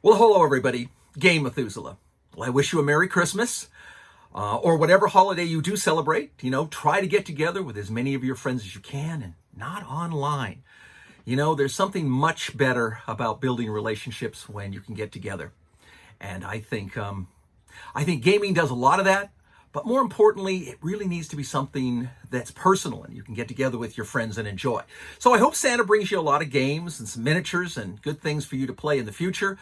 Well, hello, everybody. Game Methuselah. Well, I wish you a Merry Christmas, or whatever holiday you do celebrate. Try to get together with as many of your friends as you can and not online. There's something much better about building relationships when you can get together. And I think gaming does a lot of that. But more importantly, it really needs to be something that's personal and you can get together with your friends and enjoy. So I hope Santa brings you a lot of games and some miniatures and good things for you to play in the future.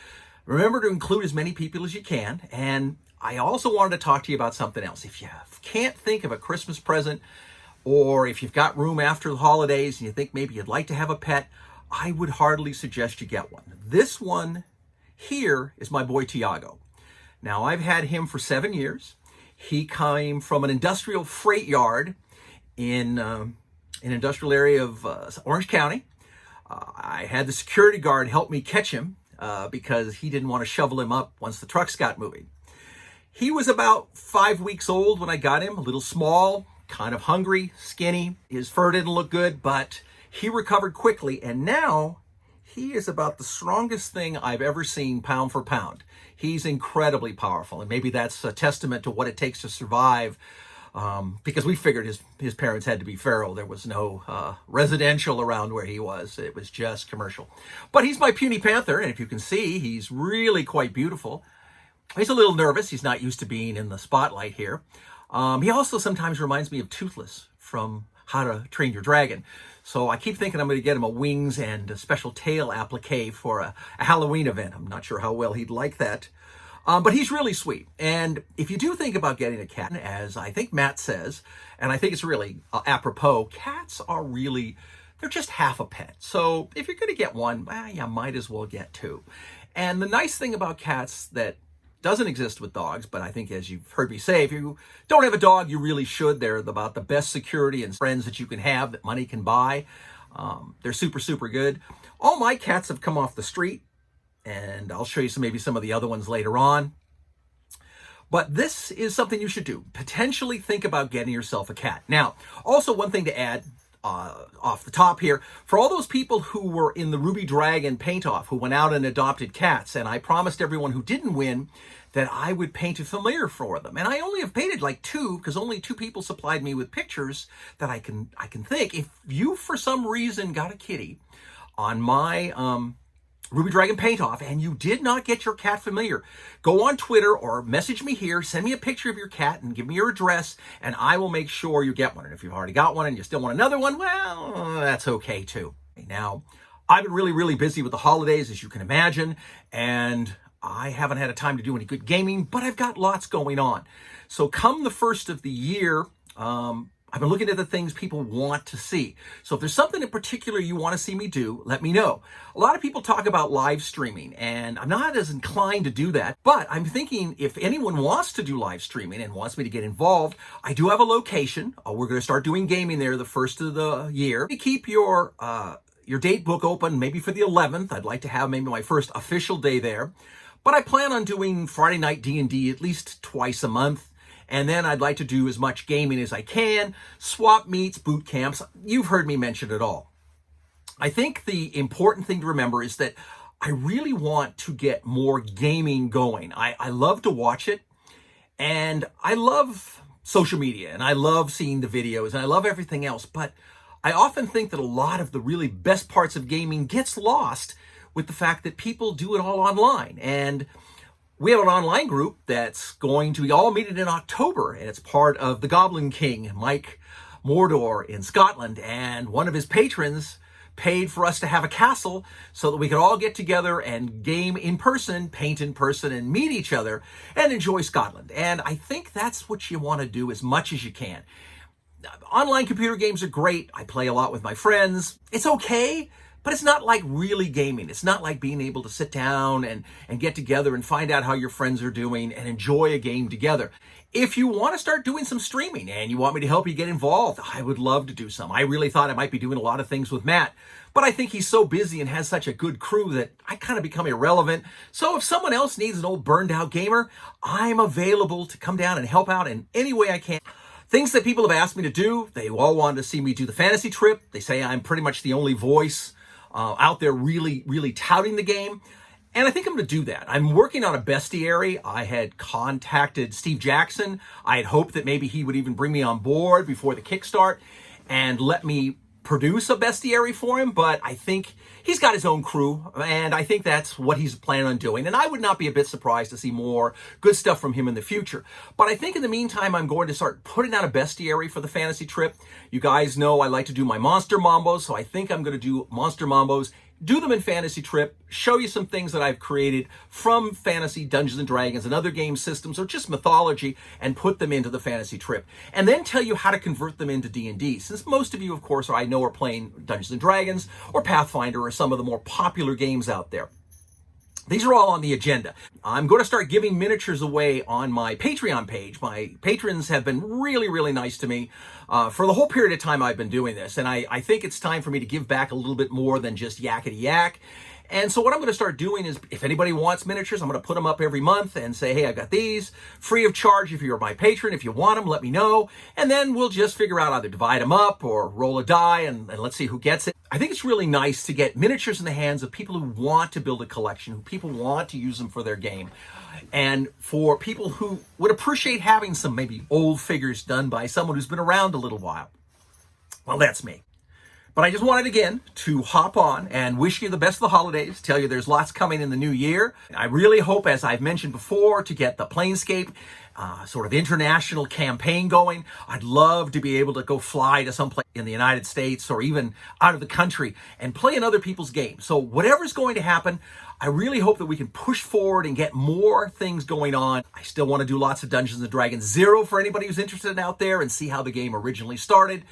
Remember to include as many people as you can. And I also wanted to talk to you about something else. If you can't think of a Christmas present, or if you've got room after the holidays and you think maybe you'd like to have a pet, I would heartily suggest you get one. This one here is my boy Tiago. Now, I've had him for 7 years. He came from an industrial freight yard in an industrial area of Orange County. I had the security guard help me catch him because he didn't want to shovel him up once the trucks got moving. He was about 5 weeks old when I got him, a little small, kind of hungry, skinny. His fur didn't look good, but he recovered quickly, and now he is about the strongest thing I've ever seen pound for pound. He's incredibly powerful, and maybe that's a testament to what it takes to survive, because we figured his parents had to be feral. There was no residential around where he was. It was just commercial. But he's my puny panther, and if you can see, he's really quite beautiful. He's a little nervous. He's not used to being in the spotlight here. He also sometimes reminds me of Toothless from How to Train Your Dragon. So I keep thinking I'm going to get him a wings and a special tail applique for a Halloween event. I'm not sure how well he'd like that. But he's really sweet. And if you do think about getting a cat, as I think Matt says, and I think it's really apropos, cats are really, they're just half a pet. So if you're going to get one, well, you might as well get two. And the nice thing about cats that doesn't exist with dogs, but I think, as you've heard me say, if you don't have a dog, you really should. They're about the best security and friends that you can have that money can buy. They're super, super good. All my cats have come off the street, and I'll show you maybe some of the other ones later on. But this is something you should do. Potentially think about getting yourself a cat. Now, also one thing to add, off the top here, for all those people who were in the Ruby Dragon paint-off, who went out and adopted cats, and I promised everyone who didn't win that I would paint a familiar for them. And I only have painted like 2, because only 2 people supplied me with pictures that I can think. If you, for some reason, got a kitty on my Ruby Dragon paint-off and you did not get your cat familiar, go on Twitter or message me here, send me a picture of your cat and give me your address, and I will make sure you get one. And if you've already got one and you still want another one, well, that's okay too. Now, I've been really, really busy with the holidays, as you can imagine, and I haven't had a time to do any good gaming, but I've got lots going on. So come the first of the year, I've been looking at the things people want to see. So if there's something in particular you want to see me do, let me know. A lot of people talk about live streaming, and I'm not as inclined to do that, but I'm thinking if anyone wants to do live streaming and wants me to get involved, I do have a location. We're going to start doing gaming there the first of the year. You keep your date book open maybe for the 11th. I'd like to have maybe my first official day there. But I plan on doing Friday night D&D at least twice a month. And then I'd like to do as much gaming as I can, swap meets, boot camps. You've heard me mention it all. I think the important thing to remember is that I really want to get more gaming going. I love to watch it, and I love social media, and I love seeing the videos, and I love everything else. But I often think that a lot of the really best parts of gaming gets lost with the fact that people do it all online. And we have an online group that's going to be all meeting in October, and it's part of the Goblin King, Mike Mordor in Scotland, and one of his patrons paid for us to have a castle so that we could all get together and game in person, paint in person, and meet each other and enjoy Scotland. And I think that's what you want to do as much as you can. Online computer games are great. I play a lot with my friends. It's okay, but it's not like really gaming. It's not like being able to sit down and get together and find out how your friends are doing and enjoy a game together. If you want to start doing some streaming and you want me to help you get involved, I would love to do some. I really thought I might be doing a lot of things with Matt, but I think he's so busy and has such a good crew that I kind of become irrelevant. So if someone else needs an old burned out gamer, I'm available to come down and help out in any way I can. Things that people have asked me to do, they all wanted to see me do the fantasy trip. They say I'm pretty much the only voice out there really touting the game. And I think I'm going to do that. I'm working on a bestiary. I had contacted Steve Jackson. I had hoped that maybe he would even bring me on board before the Kickstart and let me produce a bestiary for him, but I think he's got his own crew, and I think that's what he's planning on doing. And I would not be a bit surprised to see more good stuff from him in the future. But I think in the meantime, I'm going to start putting out a bestiary for the fantasy trip. You guys know I like to do my Monster Mambos, so I think I'm going to do Monster Mambos, do them in Fantasy Trip, show you some things that I've created from Fantasy Dungeons and Dragons and other game systems or just mythology, and put them into the Fantasy Trip. And then tell you how to convert them into D&D. Since most of you, of course, I know are playing Dungeons and Dragons or Pathfinder or some of the more popular games out there. These are all on the agenda. I'm going to start giving miniatures away on my Patreon page. My patrons have been really, really nice to me for the whole period of time I've been doing this. And I think it's time for me to give back a little bit more than just yakety yak. And so what I'm going to start doing is, if anybody wants miniatures, I'm going to put them up every month and say, hey, I've got these free of charge. If you're my patron, if you want them, let me know. And then we'll just figure out either divide them up or roll a die and let's see who gets it. I think it's really nice to get miniatures in the hands of people who want to build a collection, who people want to use them for their game. And for people who would appreciate having some maybe old figures done by someone who's been around a little while. Well, that's me. But I just wanted, again, to hop on and wish you the best of the holidays, tell you there's lots coming in the new year. I really hope, as I've mentioned before, to get the Planescape sort of international campaign going. I'd love to be able to go fly to someplace in the United States or even out of the country and play in other people's games. So whatever's going to happen, I really hope that we can push forward and get more things going on. I still want to do lots of Dungeons & Dragons 0 for anybody who's interested out there and see how the game originally started.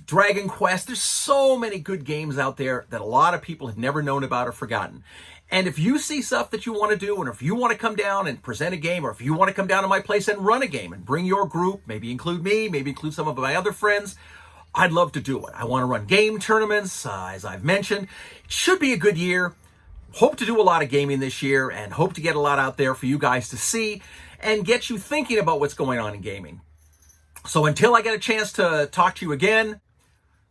Dragon Quest, there's so many good games out there that a lot of people have never known about or forgotten. And if you see stuff that you want to do, and if you want to come down and present a game, or if you want to come down to my place and run a game and bring your group, maybe include me, maybe include some of my other friends, I'd love to do it. I want to run game tournaments, as I've mentioned. It should be a good year. Hope to do a lot of gaming this year and hope to get a lot out there for you guys to see and get you thinking about what's going on in gaming. So until I get a chance to talk to you again,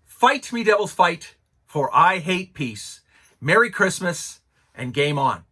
fight me, devils, fight, for I hate peace. Merry Christmas and game on.